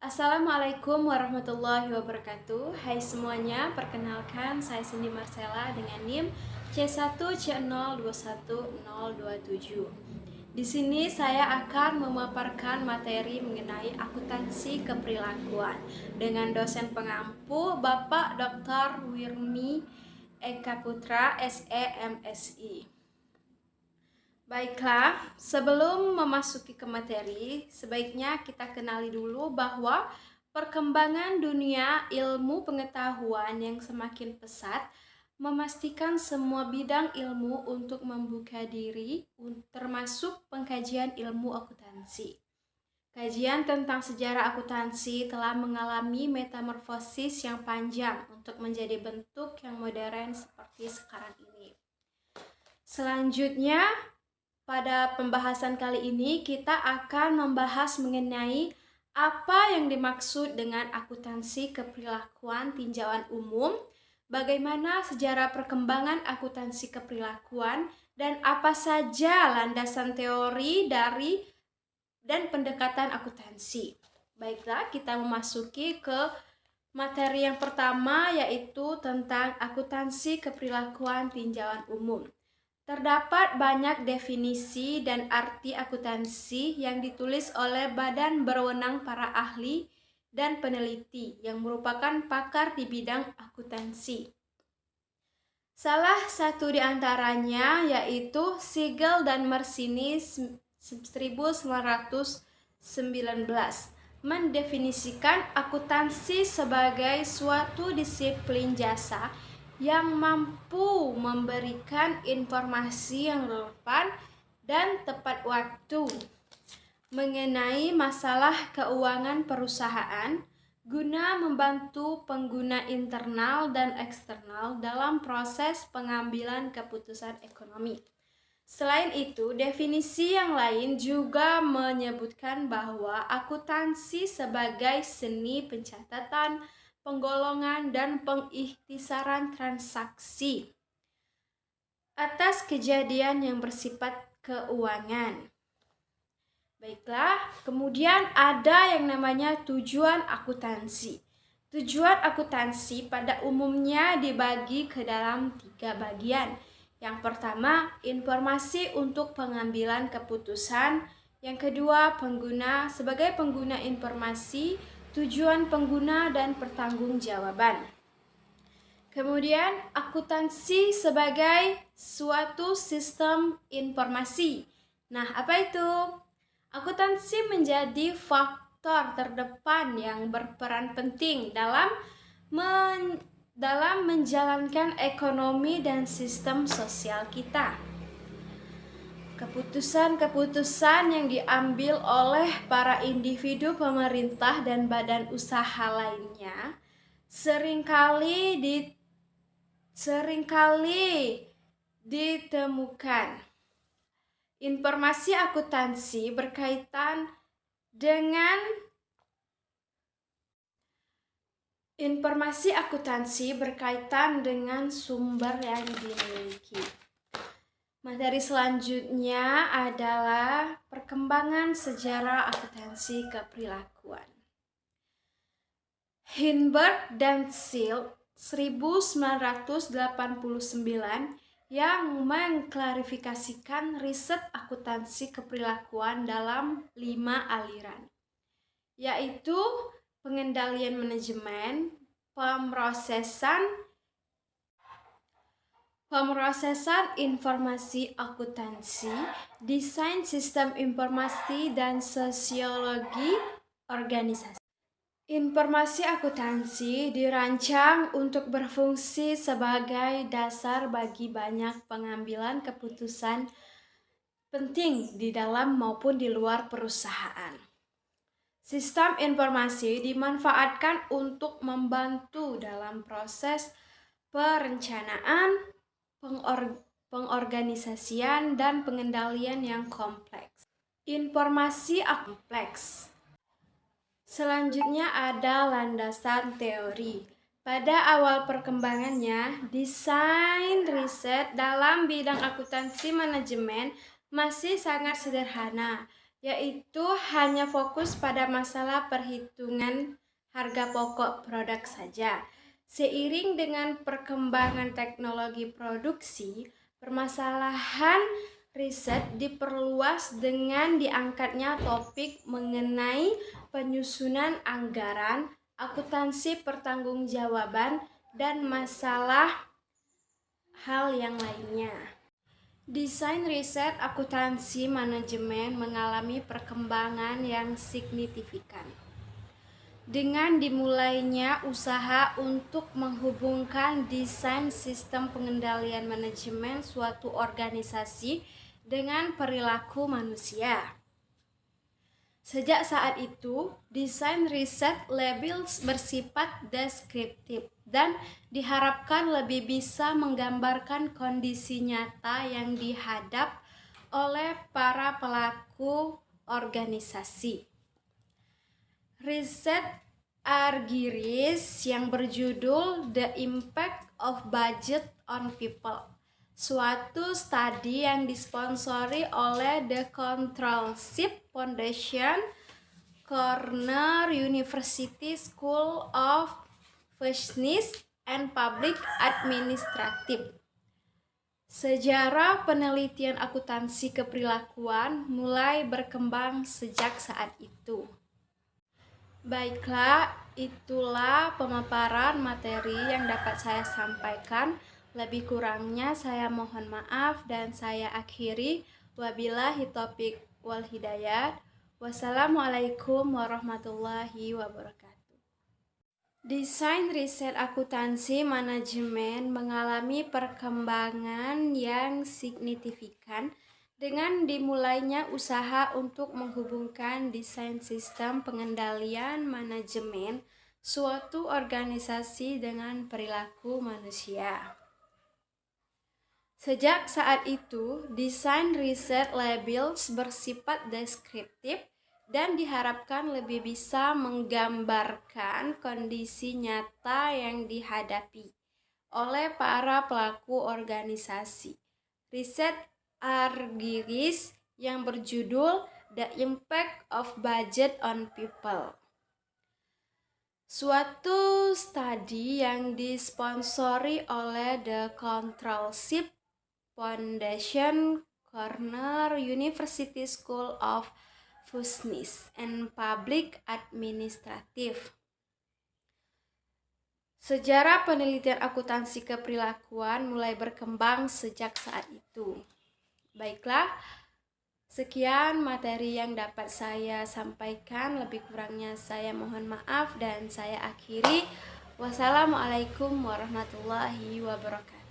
Assalamualaikum warahmatullahi wabarakatuh. Hai semuanya, perkenalkan saya Cindy Marcella dengan NIM C1C021027. Di sini saya akan memaparkan materi mengenai akuntansi keperilakuan dengan dosen pengampu Bapak Dr. Wirmi Eka Putra, SE MSI. Baiklah, sebelum memasuki ke materi, sebaiknya kita kenali dulu bahwa perkembangan dunia ilmu pengetahuan yang semakin pesat memastikan semua bidang ilmu untuk membuka diri, termasuk pengkajian ilmu akuntansi. Kajian tentang sejarah akuntansi telah mengalami metamorfosis yang panjang untuk menjadi bentuk yang modern seperti sekarang ini. Selanjutnya, pada pembahasan kali ini kita akan membahas mengenai apa yang dimaksud dengan akuntansi keperilakuan tinjauan umum, bagaimana sejarah perkembangan akuntansi keperilakuan, dan apa saja landasan teori dari dan pendekatan akuntansi. Baiklah, kita memasuki ke materi yang pertama, yaitu tentang akuntansi keperilakuan tinjauan umum. Terdapat banyak definisi dan arti akuntansi yang ditulis oleh badan berwenang para ahli dan peneliti yang merupakan pakar di bidang akuntansi. Salah satu di antaranya yaitu Siegel dan Mersini 1919 mendefinisikan akuntansi sebagai suatu disiplin jasa yang mampu memberikan informasi yang relevan dan tepat waktu mengenai masalah keuangan perusahaan guna membantu pengguna internal dan eksternal dalam proses pengambilan keputusan ekonomi. Selain itu, definisi yang lain juga menyebutkan bahwa akuntansi sebagai seni pencatatan, penggolongan, dan pengikhtisaran transaksi atas kejadian yang bersifat keuangan. Baiklah, kemudian ada yang namanya tujuan akuntansi. Tujuan akuntansi pada umumnya dibagi ke dalam 3 bagian. Yang pertama, informasi untuk pengambilan keputusan. Yang kedua, pengguna sebagai pengguna informasi, tujuan pengguna, dan pertanggungjawaban. Kemudian, akuntansi sebagai suatu sistem informasi. Nah, apa itu? Akuntansi menjadi faktor terdepan yang berperan penting dalam menjalankan ekonomi dan sistem sosial kita. Keputusan-keputusan yang diambil oleh para individu, pemerintah, dan badan usaha lainnya seringkali ditemukan. Informasi akuntansi berkaitan dengan sumber yang dimiliki. Materi selanjutnya adalah perkembangan sejarah akuntansi keperilakuan. Hinberg dan Seal 1989 yang mengklarifikasikan riset akuntansi keperilakuan dalam 5 aliran, yaitu pengendalian manajemen, pemrosesan informasi akuntansi, desain sistem informasi, dan sosiologi organisasi. Informasi akuntansi dirancang untuk berfungsi sebagai dasar bagi banyak pengambilan keputusan penting di dalam maupun di luar perusahaan. Sistem informasi dimanfaatkan untuk membantu dalam proses perencanaan, pengorganisasian, dan pengendalian yang kompleks. Informasi kompleks. Selanjutnya ada landasan teori. Pada awal perkembangannya, desain riset dalam bidang akuntansi manajemen masih sangat sederhana. yaitu hanya fokus pada masalah perhitungan harga pokok produk saja. Seiring dengan perkembangan teknologi produksi, permasalahan riset diperluas dengan diangkatnya topik mengenai penyusunan anggaran, akuntansi pertanggungjawaban, dan masalah hal yang lainnya. Desain riset akuntansi manajemen mengalami perkembangan yang signifikan. Dengan dimulainya usaha untuk menghubungkan desain sistem pengendalian manajemen suatu organisasi dengan perilaku manusia. Sejak saat itu, desain riset label bersifat deskriptif dan diharapkan lebih bisa menggambarkan kondisi nyata yang dihadap oleh para pelaku organisasi. Riset Argyris yang berjudul The Impact of Budget on People, suatu studi yang disponsori oleh The Controlship Foundation, Cornell University School of Business and Public Administrative. Sejarah penelitian akuntansi keperilakuan mulai berkembang sejak saat itu. Baiklah, itulah pemaparan materi yang dapat saya sampaikan. Lebih kurangnya saya mohon maaf dan saya akhiri. Wabillahi taufiq wal hidayah. Wassalamualaikum warahmatullahi wabarakatuh. Desain riset akuntansi manajemen mengalami perkembangan yang signifikan dengan dimulainya usaha untuk menghubungkan desain sistem pengendalian manajemen suatu organisasi dengan perilaku manusia. Sejak saat itu, desain riset labels bersifat deskriptif dan diharapkan lebih bisa menggambarkan kondisi nyata yang dihadapi oleh para pelaku organisasi. Riset Argyris yang berjudul The Impact of Budget on People, suatu studi yang disponsori oleh The Controlship Foundation, Cornell University School of Business and Public Administrative. Sejarah penelitian akuntansi keperilakuan mulai berkembang sejak saat itu. Baiklah, sekian materi yang dapat saya sampaikan. Lebih kurangnya saya mohon maaf dan saya akhiri. Wassalamualaikum warahmatullahi wabarakatuh.